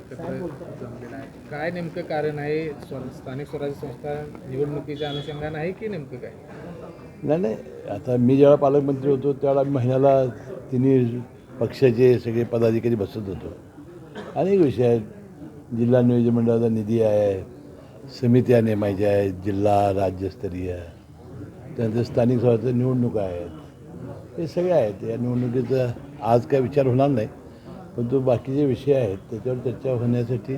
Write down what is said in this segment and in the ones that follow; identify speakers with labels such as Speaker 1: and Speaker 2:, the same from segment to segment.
Speaker 1: एकत्र जमलेला आहे. काय नेमकं कारण आहे? स्थानिक स्वराज्य संस्था निवडणुकीच्या अनुषंगानं आहे की नेमकं काय?
Speaker 2: नाही, आता मी जेव्हा पालकमंत्री होतो त्यावेळेला आम्ही महिन्याला तिन्ही पक्षाचे सगळे पदाधिकारी बसत होतो. अनेक विषय आहेत. जिल्हा नियोजन मंडळाचा निधी आहे, समित्या नेमायच्या आहेत, जिल्हा राज्यस्तरीय, त्यानंतर स्थानिक स्वराज्य निवडणुका आहेत, हे सगळे आहेत. या निवडणुकीचा आज काय विचार होणार नाही, परंतु बाकीचे विषय आहेत त्याच्यावर चर्चा होण्यासाठी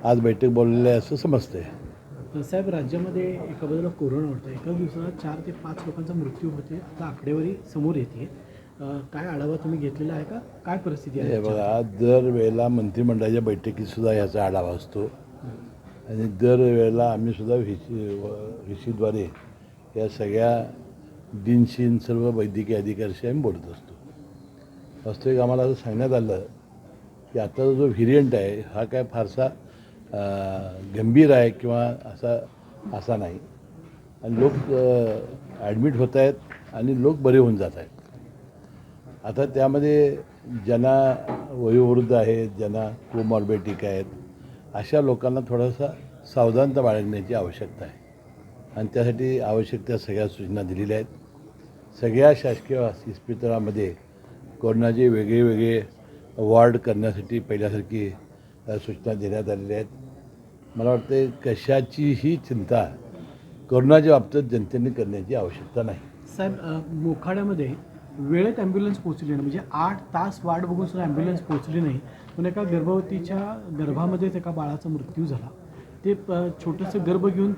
Speaker 2: आज बैठक बोललेली आहे असं समजतंय.
Speaker 3: साहेब, राज्यामध्ये एका बाजूला कोरोना होतं, एका दिवसाला 4 ते 5 लोकांचा मृत्यू होते. आता आकडेवारी समोर येते. काय आढावा तुम्ही घेतलेला आहे का? काय परिस्थिती आहे?
Speaker 2: बघा, दरवेळेला मंत्रिमंडळाच्या बैठकीतसुद्धा याचा आढावा असतो आणि दरवेळेला आम्हीसुद्धा व्हीसीद्वारे या सगळ्या डीनशीन सर्व वैद्यकीय अधिकाऱ्याशी आम्ही बोलत असतो. वास्तविक आम्हाला असं सांगण्यात आलं की आत्ताचा जो व्हेरियंट आहे हा काय फारसा गंभीर आहे किंवा असा नाही, आणि लोक ॲडमिट होत आहेत आणि लोक बरे होऊन जात आहेत. आता त्यामध्ये ज्यांना वयोवृद्ध आहेत, ज्यांना कोमॉर्बिडिटी आहेत, अशा लोकांना थोडासा सावधानता बाळगण्याची आवश्यकता आहे आणि त्यासाठी आवश्यक त्या सगळ्या सूचना दिलेल्या आहेत. सगळ्या शासकीय इस्पितळामध्ये कोरोनाचे वेगळे वेगळे वॉर्ड करण्यासाठी पहिल्यासारखी सूचना देण्यात आलेल्या आहेत. मला वाटते कशाचीही चिंता कोरोनाच्या बाबतीत जनतेने करण्याची आवश्यकता नाही.
Speaker 3: साहेब, मोखाड्यामध्ये वेळेत ॲम्ब्युलन्स पोहोचली नाही, म्हणजे 8 तास वाट बघून सुद्धा ॲम्ब्युलन्स पोहोचली नाही. पण एका गर्भवतीच्या गर्भामध्येच एका बाळाचा मृत्यू झाला. ते छोटंसं गर्भ घेऊन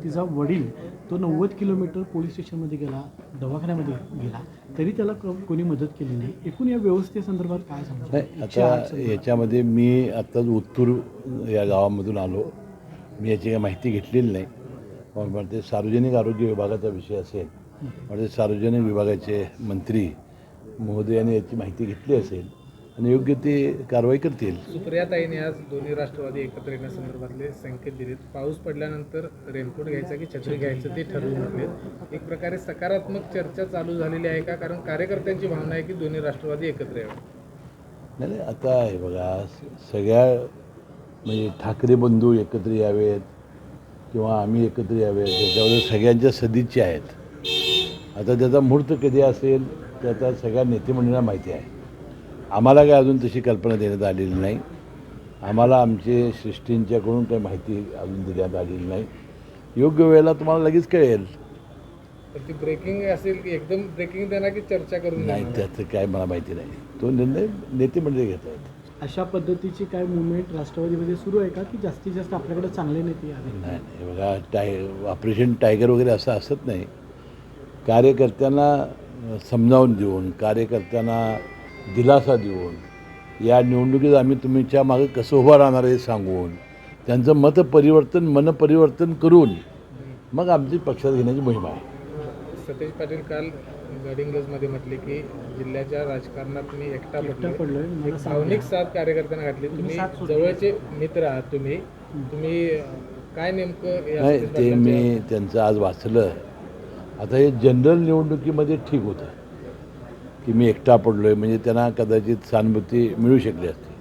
Speaker 3: तिचा वडील 90 किलोमीटर पोलीस स्टेशनमध्ये गेला, दवाखान्यामध्ये गेला, तरी त्याला कोणी मदत केली नाही. एकूण या व्यवस्थेसंदर्भात काय सांगू?
Speaker 2: नाही, आता याच्यामध्ये मी आत्ताच उत्तूर या गावामधून आलो. मी याची काही माहिती घेतलेली नाही, पण ते सार्वजनिक आरोग्य विभागाचा विषय असेल, म्हणजे सार्वजनिक विभागाचे मंत्री महोदयाने याची माहिती घेतली असेल आणि योग्य ती कारवाई करतील.
Speaker 1: सुप्रियाताईंनी आज दोन्ही राष्ट्रवादी एकत्र येण्यासंदर्भातले संकेत दिलेत. पाऊस पडल्यानंतर रेनकोट घ्यायचा की छत्री घ्यायचं ते ठरवून घेतलेत. एक प्रकारे सकारात्मक चर्चा चालू झालेली आहे का? कारण कार्यकर्त्यांची भावना आहे की दोन्ही राष्ट्रवादी एकत्र यावे.
Speaker 2: नाही, आता हे बघा, सगळ्या म्हणजे ठाकरे बंधू एकत्र यावेत किंवा आम्ही एकत्र यावेत त्याच्यावर सगळ्यांच्या सदिच्छा आहेत. आता त्याचा मुहूर्त कधी असेल त्याचा सगळ्या नेतेमंडळांना माहिती आहे. आम्हाला काय अजून तशी कल्पना देण्यात आलेली नाही. आम्हाला आमचे श्रेष्ठींच्याकडून काही माहिती अजून देण्यात आलेली नाही. योग्य वेळेला तुम्हाला लगेच कळेल.
Speaker 1: तर ती ब्रेकिंग असेल की एकदम ब्रेकिंग देणार की चर्चा करून
Speaker 2: नाही, त्याचं काय मला माहिती नाही. तो निर्णय नेतेमंडळी घेत आहेत.
Speaker 3: अशा पद्धतीची काय मुवमेंट राष्ट्रवादीमध्ये सुरू आहे का, की जास्तीत जास्त आपल्याकडे चांगले नेते आले?
Speaker 2: नाही, बघा, ऑपरेशन टायगर वगैरे असं असत नाही. कार्यकर्त्यांना समजावून देऊन, कार्यकर्त्यांना दिलासा देऊन, या निवडणुकीत आम्ही तुमच्या मागे कसं उभं राहणार आहे सांगून, त्यांचं मनपरिवर्तन करून मग आमची पक्षात घेण्याची मोहीम आहे.
Speaker 1: सतेज पाटील काल गडिंग्लजमध्ये म्हटले की जिल्ह्याच्या राजकारणात मी एकटा पडलोय. एक भावनिक साथ कार्यकर्त्यांना घातली. तुम्ही जवळचे मित्र आहात. तुम्ही काय नेमकं
Speaker 2: नाही, ते मी त्यांचं आज वाचलं. आता हे जनरल निवडणुकीमध्ये ठीक होतं की मी एकटा पडलो आहे, म्हणजे त्यांना कदाचित सहानुभूती मिळू शकली असती.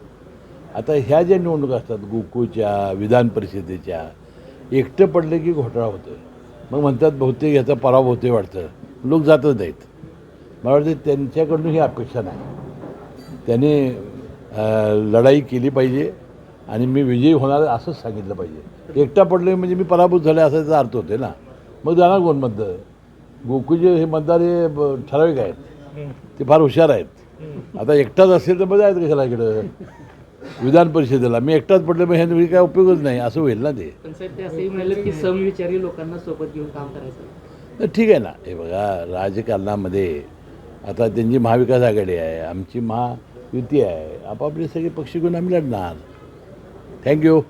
Speaker 2: आता ह्या ज्या निवडणुका असतात गोकुळच्या, विधान परिषदेच्या, एकटं पडलं की घोटाळा होतो. मग म्हणतात बहुतेक ह्याचा पराभव होतोय वाटतं, लोक जातच नाहीत. मला वाटतं त्यांच्याकडून ही अपेक्षा नाही. त्यांनी लढाई केली पाहिजे आणि मी विजयी होणार असंच सांगितलं पाहिजे. एकटा पडलो म्हणजे मी पराभूत झाले असाचा अर्थ होते ना. मग जाणार कोण मतदार? गोकुळचे हे मतदार हे ठराविक आहेत, ते फार हुशार आहेत. आता एकटाच असेल तर मजा आहेत कशाला इकडं विधान परिषदेला. मी एकटाच पडलं मग ह्या काय उपयोगच नाही असं होईल ना. ते
Speaker 4: असंही म्हणाले की समविचारी लोकांना सोबत घेऊन काम करायचं.
Speaker 2: तर ठीक आहे ना. हे बघा, राजकारणामध्ये आता त्यांची महाविकास आघाडी आहे, आमची महायुती आहे, आपापले सगळे पक्ष घेऊन आम्ही लढणार. थँक्यू.